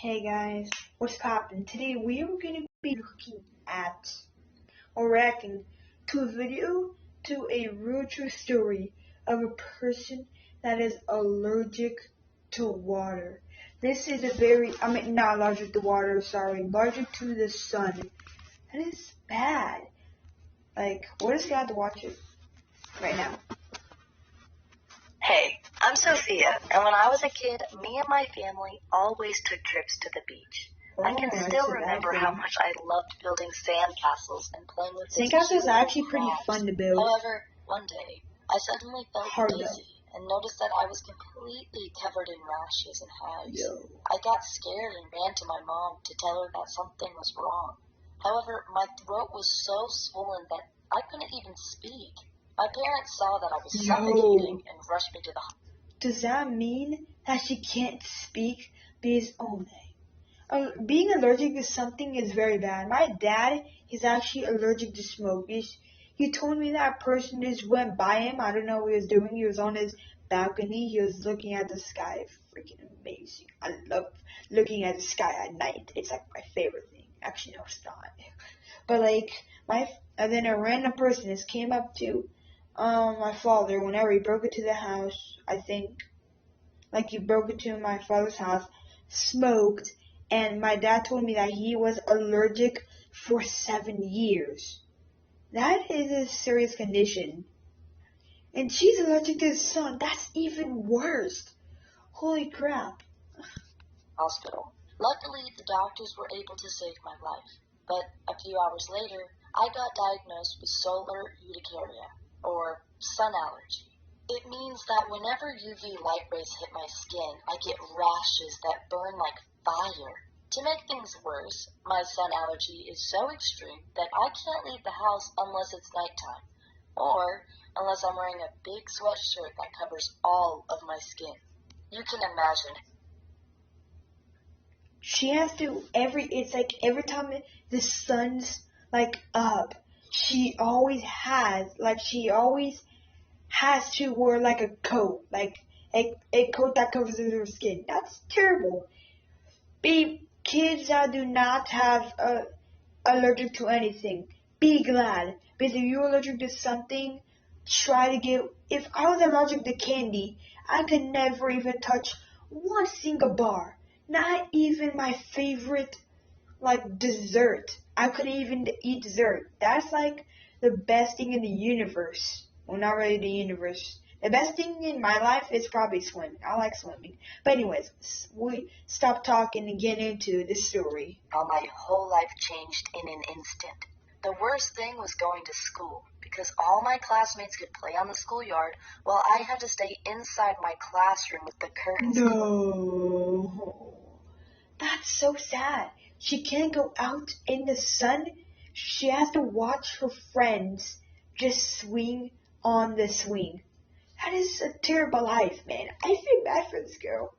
Hey guys, what's poppin'? Today we are going to be looking at or reacting to a video to a real true story of a person that is allergic to water. This is not allergic to water, sorry, allergic to the sun. That is bad. Like, we're just gonna have to watch it right now. Hey, I'm Sophia, and when I was a kid, me and my family always took trips to the beach. I can still remember how much I loved building sand castles and playing with this Sandcastles cute are little actually pretty crabs. fun to build. However, one day, I suddenly felt Hard dizzy and noticed that I was completely covered in rashes and hives. Yo. I got scared and ran to my mom to tell her that something was wrong. However, my throat was so swollen that I couldn't even speak. My parents saw that I was suffocating and rushed me to the hospital. Does that mean that she can't speak? Because, being allergic to something is very bad. My dad is actually allergic to smoke. He told me that person just went by him. I don't know what he was doing. He was on his balcony. He was looking at the sky. Freaking amazing. I love looking at the sky at night. It's like my favorite thing. Actually, no, it's not. But and then a random person just came up to my father whenever he broke into the house. I think like he broke into my father's house, smoked, and my dad told me that he was allergic for 7 years. That is a serious condition. And she's allergic to the sun. That's even worse. Holy crap. Hospital. Luckily, the doctors were able to save my life, but a few hours later, I got diagnosed with solar urticaria, or sun allergy. It means that whenever UV light rays hit my skin, I get rashes that burn like fire. To make things worse, my sun allergy is so extreme that I can't leave the house unless it's nighttime, or unless I'm wearing a big sweatshirt that covers all of my skin. You can imagine. She has to it's like every time the sun's like up, she always has to wear like a coat, like a coat that covers her skin. That's terrible. Kids that do not have allergic to anything, be glad. Because if you're allergic to something, if I was allergic to candy, I could never even touch one single bar. Not even my favorite, like, dessert. I couldn't even eat dessert. That's like the best thing in the universe. Well, not really the universe. The best thing in my life is probably swimming. I like swimming. But anyways, we stop talking and get into the story. How my whole life changed in an instant. The worst thing was going to school, because all my classmates could play on the schoolyard while I had to stay inside my classroom with the curtains closed. No. That's so sad. She can't go out in the sun. She has to watch her friends just swing on the swing. That is a terrible life, man. I feel bad for this girl.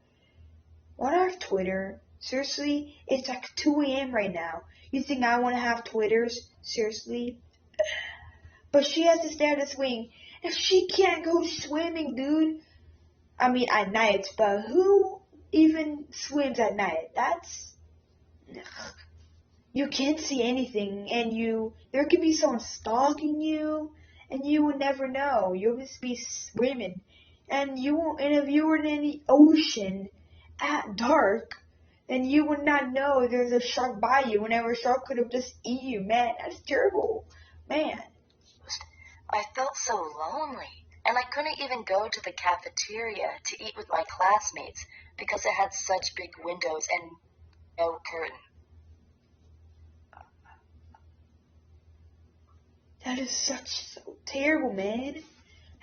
What our Twitter? Seriously? It's like 2 a.m. right now. You think I want to have Twitters? Seriously? But she has to stay on the swing. And she can't go swimming, dude. I mean, at night, but who even swims at night? You can't see anything, and there could be someone stalking you, and you would never know. You'll just be swimming, and if you were in the ocean at dark, then you would not know there's a shark by you. Whenever a shark could have just eaten you, man, that's terrible, man. I felt so lonely, and I couldn't even go to the cafeteria to eat with my classmates because it had such big windows and no curtain. That is so terrible, man.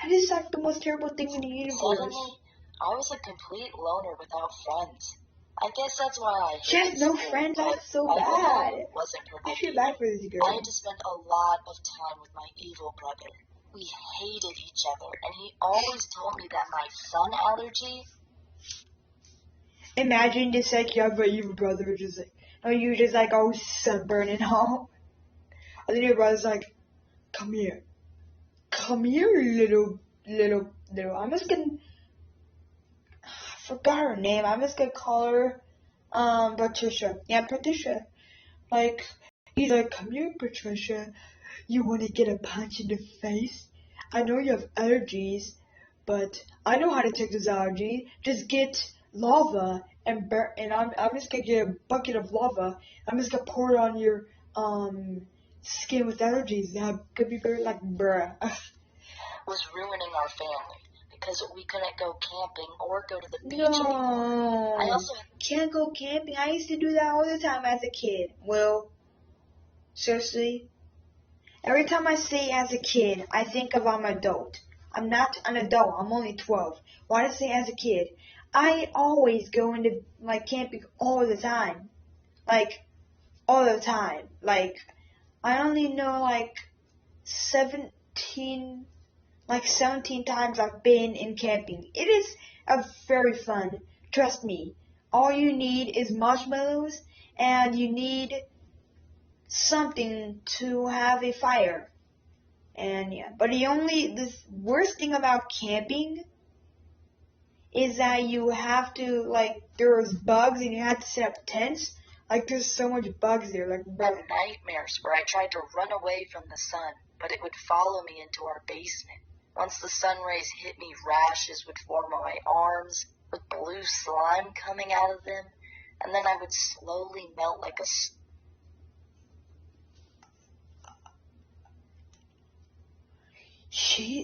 That is like the most terrible thing in the universe. Suddenly, I was a complete loner without friends. I guess that's why I hated She has no school, friends. That's so my bad. home wasn't I perfect feel bad either. for this girl. I had to spend a lot of time with my evil brother. We hated each other, and he always told me that my sun allergy. Imagine just like you have an evil brother, just like, oh, you just like always sunburning and all. And then your brother's like, come here, little. I'm just gonna, I forgot her name. I'm just gonna call her Patricia. Yeah, Patricia. Like, he's like, come here, Patricia. You want to get a punch in the face? I know you have allergies, but I know how to take this allergy. Just get lava and I'm just gonna get a bucket of lava. I'm just gonna pour it on your skin with allergies. That could be very like bruh. Was ruining our family because we couldn't go camping or go to the beach No, anymore. I also can't go camping. I used to do that all the time as a kid. Well, seriously, every time I say as a kid, I think of I'm an adult. I'm not an adult. I'm only 12. Why did I say as a kid? I always go into like camping all the time. Like all the time. Like I only know like 17 17 times I've been in camping. It is a very fun. Trust me. All you need is marshmallows and you need something to have a fire. And yeah, but the worst thing about camping is that you have to like there's bugs and you have to set up tents. Like there's so much bugs there. Like had nightmares where I tried to run away from the sun, but it would follow me into our basement. Once the sun rays hit me, rashes would form on my arms with blue slime coming out of them, and then I would slowly melt like a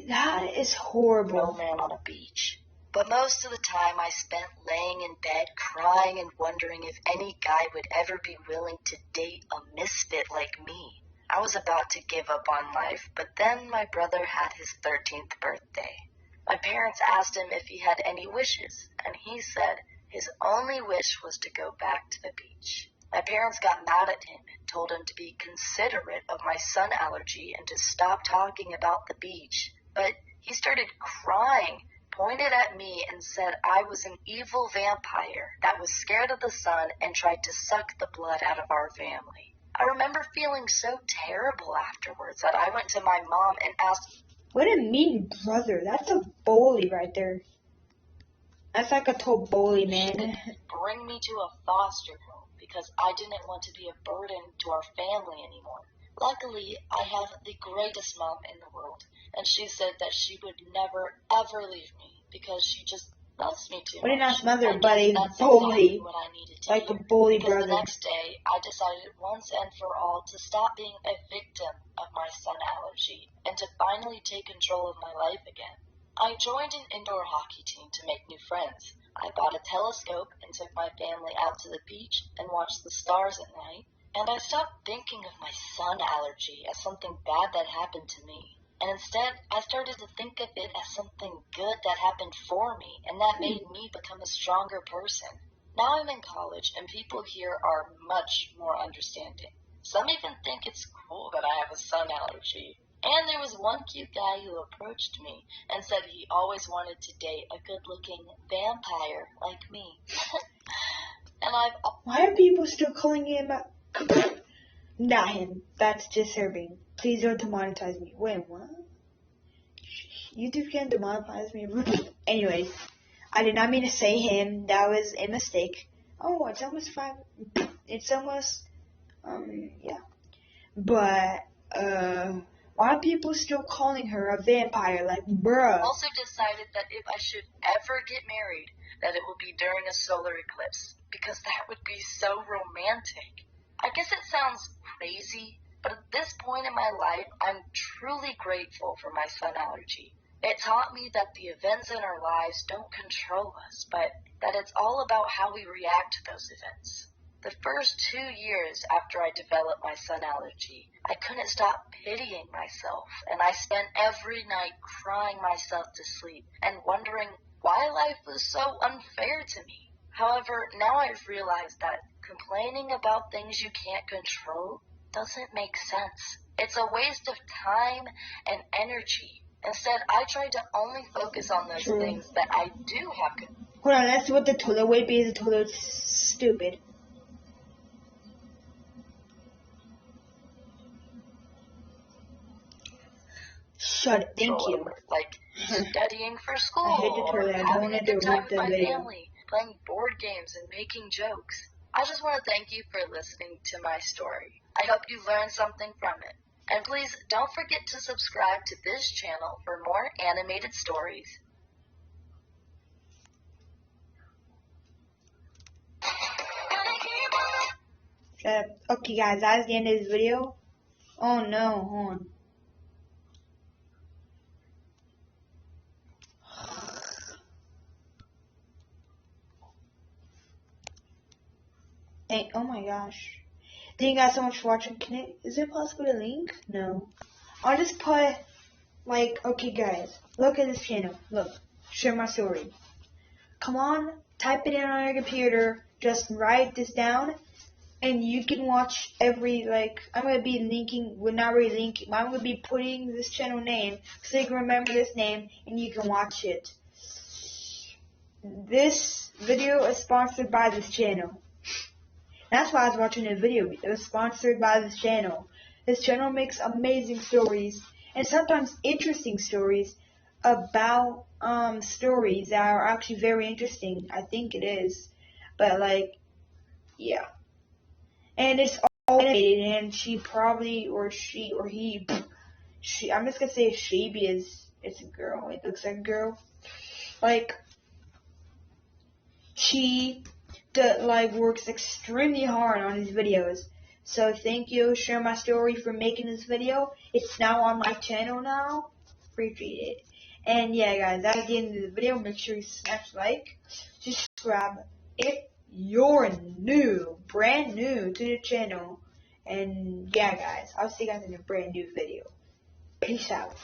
that is horrible. snowman on a beach. But most of the time I spent laying in bed crying and wondering if any guy would ever be willing to date a misfit like me. I was about to give up on life, but then my brother had his 13th birthday. My parents asked him if he had any wishes, and he said his only wish was to go back to the beach. My parents got mad at him and told him to be considerate of my sun allergy and to stop talking about the beach. But he started crying, pointed at me, and said I was an evil vampire that was scared of the sun and tried to suck the blood out of our family. I remember feeling so terrible afterwards that I went to my mom and asked, What a mean brother. That's a bully right there. That's like a total bully, man. bring me to a foster home because I didn't want to be a burden to our family anymore. Luckily, I have the greatest mom in the world, and she said that she would never ever leave me because she just loves me too much. What a nice mother, I but guess a that's bully. exactly what I needed to Like a hear. bully Because brother. the next day, I decided once and for all to stop being a victim of my sun allergy and to finally take control of my life again. I joined an indoor hockey team to make new friends. I bought a telescope and took my family out to the beach and watched the stars at night. And I stopped thinking of my sun allergy as something bad that happened to me. And instead, I started to think of it as something good that happened for me and that made me become a stronger person. Now I'm in college and people here are much more understanding. Some even think it's cool that I have a sun allergy. And there was one cute guy who approached me and said he always wanted to date a good-looking vampire like me. And Why are people still calling him not him. That's disturbing. Please don't demonetize me. Wait, what? YouTube can't demonetize me. Anyways, I did not mean to say him. That was a mistake. Oh, it's almost 5. It's almost, yeah. But, why are people still calling her a vampire? Like, bruh. also decided that if I should ever get married, that it will be during a solar eclipse, because that would be so romantic. I guess it sounds crazy, but at this point in my life, I'm truly grateful for my sun allergy. It taught me that the events in our lives don't control us, but that it's all about how we react to those events. The first 2 years after I developed my sun allergy, I couldn't stop pitying myself, and I spent every night crying myself to sleep and wondering why life was so unfair to me. However, now I've realized that complaining about things you can't control doesn't make sense. It's a waste of time and energy. Instead, I try to only focus on those True. things that I do have control. Hold on, let's see what the toilet weight is. The toilet's stupid. Shut it. Thank you. Like studying for school, I hate the or toilet. I don't having want a to good time delete with the my video. family, playing board games and making jokes. I just want to thank you for listening to my story. I hope you learned something from it. And please don't forget to subscribe to this channel for more animated stories. Shut up. Okay guys, that's the end of this video. Oh no, hold on. Hey, oh my gosh. Thank you guys so much for watching. Is it possible to link? No. I'll just put, like, okay guys, look at this channel. Look, share my story. Come on, type it in on your computer. Just write this down. And you can watch every, like, I'm going to be linking, well not really linking, but I'm going to be putting this channel name so you can remember this name and you can watch it. This video is sponsored by this channel. That's why I was watching the video. It was sponsored by this channel. This channel makes amazing stories and sometimes interesting stories about stories that are actually very interesting. I think it is. But like, yeah. And it's all animated, and she probably, or she, or he, I'm just gonna say she because it's a girl. It looks like a girl. Like, she works extremely hard on his videos. So thank you, Share My Story, for making this video. It's now on my channel now. Appreciate it. And yeah, guys, that's the end of the video. Make sure you smash like, subscribe if you're new, brand new to the channel. And yeah, guys, I'll see you guys in a brand new video. Peace out.